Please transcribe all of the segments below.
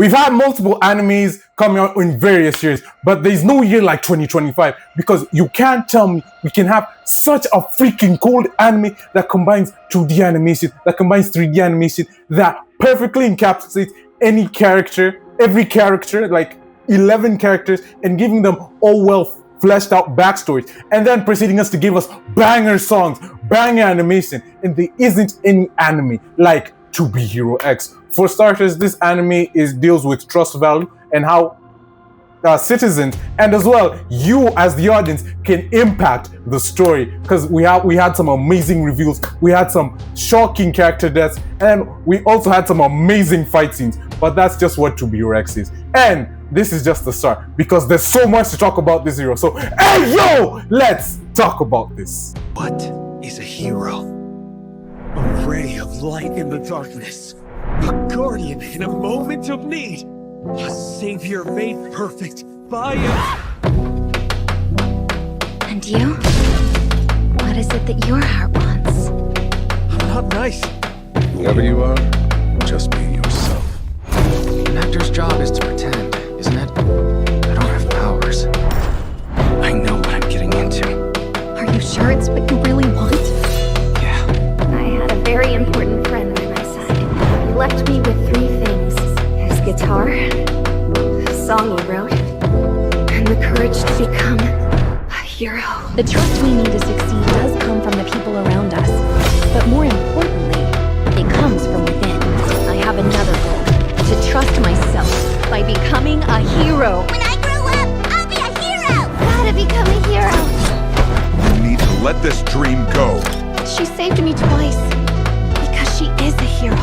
We've had multiple animes coming out in various years, but there's no year like 2025 because you can't tell me we can have such a freaking cool anime that combines 2D animation, that combines 3D animation, that perfectly encapsulates any character, every character, like 11 characters, and giving them all well fleshed out backstories, and then proceeding us to give us banger songs, banger animation, and there isn't any anime like To Be Hero X. For starters, this anime deals with trust value and how citizens and as well you as the audience can impact the story, because we had some amazing reveals, we had some shocking character deaths, and we also had some amazing fight scenes. But that's just what To Be Hero X is, and this is just the start because there's so much to talk about this hero. So hey yo, let's talk about this. What is a hero? A ray of light in the darkness, a guardian in a moment of need, a savior made perfect by it. And you? What is it that your heart wants? I'm not nice. Whoever you are, just be yourself. An actor's job is to pretend, isn't it? I don't have powers. I know what I'm getting into. Are you sure it's what you really want? Yeah. I had a very important friend by my side. He left me with 3 things. His guitar, a song he wrote, and the courage to become a hero. The trust we need to succeed does come from the people around us. But more importantly, it comes from within. I have another goal. To trust myself by becoming a hero. When I grow up, I'll be a hero! Gotta become a hero! You need to let this dream go. She saved me twice. Because she is a hero.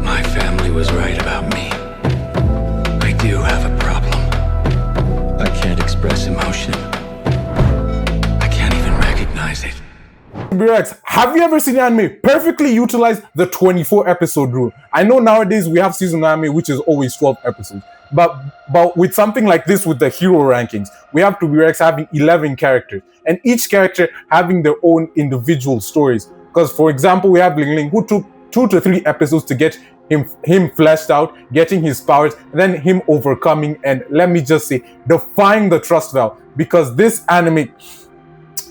My family was right about me. I do have a problem. I can't express emotion. I can't even recognize it. Rex, have you ever seen anime perfectly utilize the 24 episode rule? I know nowadays we have season anime which is always 12 episodes, but with something like this with the hero rankings, we have to be Rex having 11 characters and each character having their own individual stories. Because for example, we have Lin Ling who took 2 to 3 episodes to get him fleshed out, getting his powers, and then him overcoming and let me just say defying the trust valve, because this anime,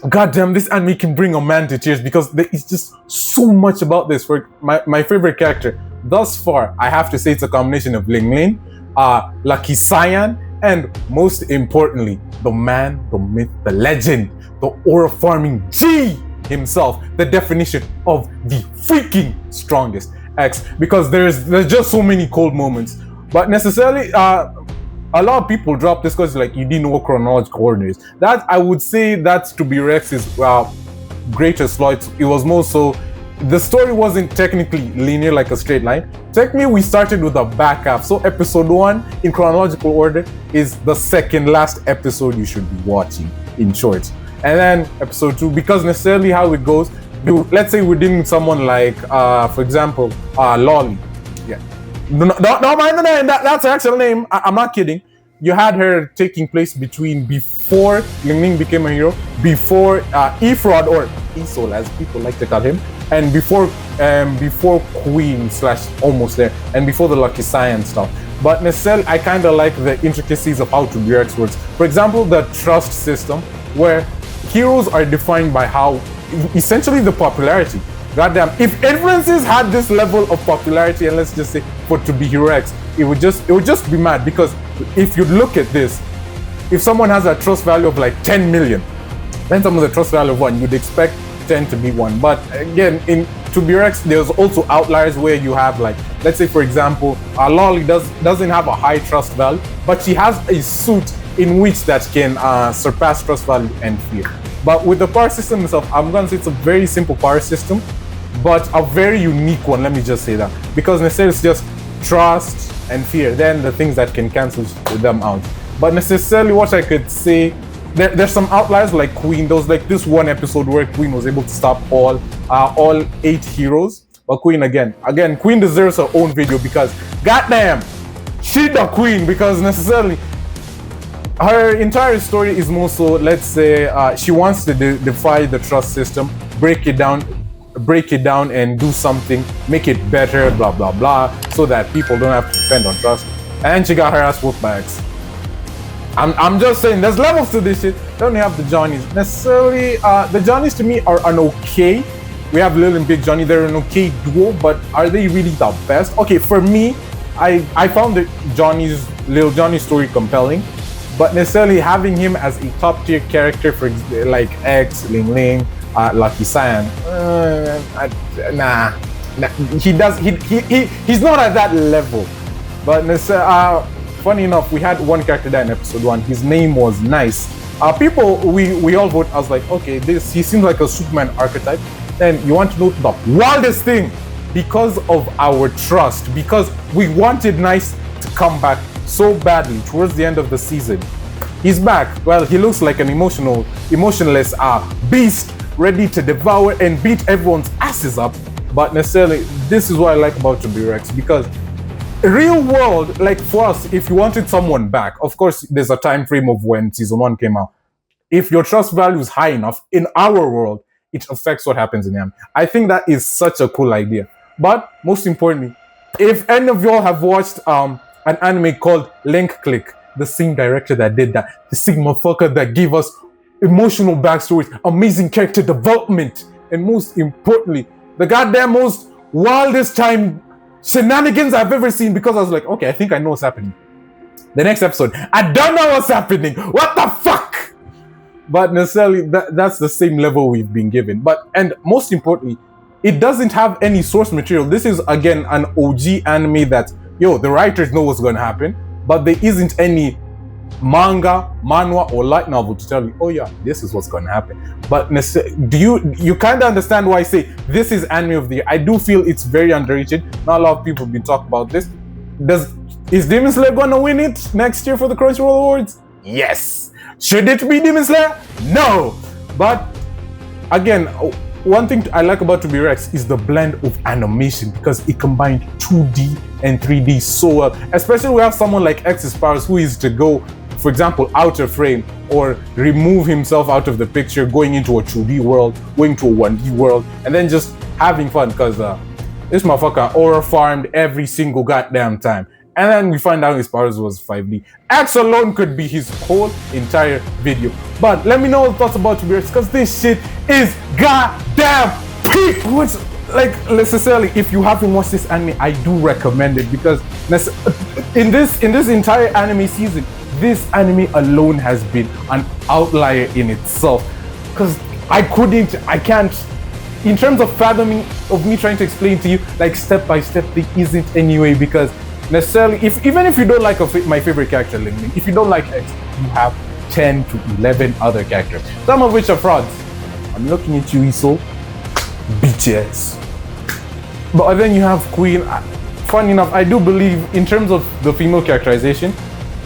goddamn, this anime can bring a man to tears because there is just so much about this. For my favorite character thus far, I have to say it's a combination of Lin Ling, Lucky Cyan, and most importantly, the man, the myth, the legend, the aura farming G himself, the definition of the freaking strongest X, because there's just so many cold moments. But necessarily, a lot of people drop this because like you didn't know what chronological order is. That I would say that's To Be Rex's greatest flaw. It was more so the story wasn't technically linear like a straight line. Technically, we started with a back half. So episode 1 in chronological order is the second last episode you should be watching in short. And then episode 2, because necessarily how it goes, let's say we're dealing with someone like, for example, Lolly. Yeah. No, mind the name. That's her actual name. I'm not kidding. You had her taking place before Lin Ling became a hero, before Efrod or Esol as people like to call him, and before Queen / almost there, and before the Lucky Cyan stuff. But necessarily, I kind of like the intricacies of how To Be Rex works. For example, the trust system, where heroes are defined by how, essentially the popularity. Goddamn, if influences had this level of popularity, and let's just say for To Be Hero X, it would just be mad. Because if you look at this, if someone has a trust value of like 10 million, then someone with a trust value of 1, you'd expect 10 to be 1. But again, in To Be Hero X, there's also outliers where you have like, let's say for example, Lolly doesn't have a high trust value, but she has a suit in which that can surpass trust value and fear. But with the power system itself, I'm gonna say it's a very simple power system, but a very unique one, let me just say that. Because necessarily it's just trust and fear, then the things that can cancel them out. But necessarily what I could say, there's some outliers like Queen. There was like this one episode where Queen was able to stop all 8 heroes. But Queen again, Queen deserves her own video because goddamn, she the queen. Because necessarily her entire story is more so, let's say, she wants to defy the trust system, break it down and do something, make it better, blah blah blah, so that people don't have to depend on trust. and she got her ass whooped by X. I'm just saying, there's levels to this shit. Then we have the Johnnies. Necessarily, the Johnnies to me are an okay. We have Lil and Big Johnny. They're an okay duo, but are they really the best? Okay, for me, I found the Lil Johnny's story compelling, but necessarily having him as a top tier character for like X, Lin Ling, Lucky San, nah. He's not at that level. But funny enough, we had one character there in episode 1. His name was Nice. People, we all vote. I was like, okay, he seems like a Superman archetype. Then you want to know the wildest thing? Because of our trust, because we wanted Nice to come back so badly towards the end of the season. He's back. Well, he looks like an emotionless beast, ready to devour and beat everyone's asses up. But necessarily, this is what I like about Rex, because real world, like for us, if you wanted someone back, of course, there's a time frame of when season 1 came out. If your trust value is high enough in our world, it affects what happens in them. I think that is such a cool idea. But most importantly, if any of y'all have watched an anime called Link Click, the same director that did that, the same motherfucker that gave us emotional backstories, amazing character development, and most importantly, the goddamn most wildest time shenanigans I've ever seen, because I was like, okay, I think I know what's happening. The next episode, I don't know what's happening. What the fuck? But necessarily, that's the same level we've been given. And most importantly, it doesn't have any source material. This is, again, an OG anime that, the writers know what's going to happen, but there isn't any manga, manhwa, or light novel to tell you, oh yeah, this is what's going to happen. But do you kind of understand why I say this is anime of the year? I do feel it's very underrated. Not a lot of people have been talking about this. Is Demon Slayer going to win it next year for the Crunchyroll Awards? Yes. Should it be Demon Slayer? No. But again, one thing I like about Rex is the blend of animation, because it combined 2D and 3D so well. Especially we have someone like X's powers who is to go, for example, out of frame or remove himself out of the picture, going into a 2D world, going to a 1D world, and then just having fun, because this motherfucker aura farmed every single goddamn time. And then we find out his powers was 5D. X alone could be his whole entire video. But let me know your thoughts about Rex, because this shit is goddamn peak. Like, necessarily, if you haven't watched this anime, I do recommend it, because in this entire anime season, this anime alone has been an outlier in itself. Because I can't, in terms of fathoming, of me trying to explain to you, like step by step, there isn't any way, because necessarily, even if you don't like my favorite character, Lin Ling, if you don't like X, you have 10 to 11 other characters, some of which are frauds. I'm looking at you, Iso. Bitches. But then you have Queen. Funny enough, I do believe, in terms of the female characterization,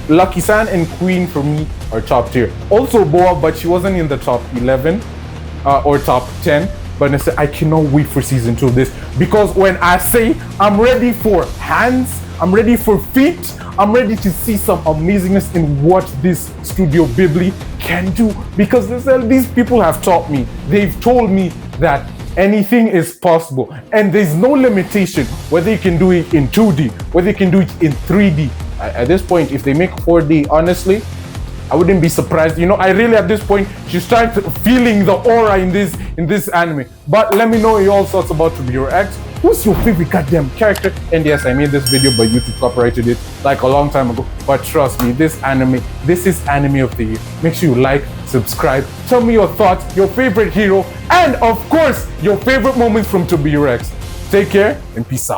Lucky San and Queen for me are top tier. Also Boa, but she wasn't in the top 11 or top 10. But I cannot wait for season 2 of this, because when I say I'm ready for hands, I'm ready for feet, I'm ready to see some amazingness in what this Studio Ghibli can do. Because these people have taught me, they've told me that anything is possible, and there's no limitation whether you can do it in 2D, whether you can do it in 3D. At this point, if they make 4D, honestly, I wouldn't be surprised. I really, at this point, should start feeling the aura in this anime. But let me know your thoughts about Your X. Who's your favorite goddamn character? And yes, I made this video, but YouTube copyrighted it like a long time ago. But trust me, this is anime of the year. Make sure you like, subscribe, tell me your thoughts, your favorite hero, and of course, your favorite moments from Your X. Take care and peace out.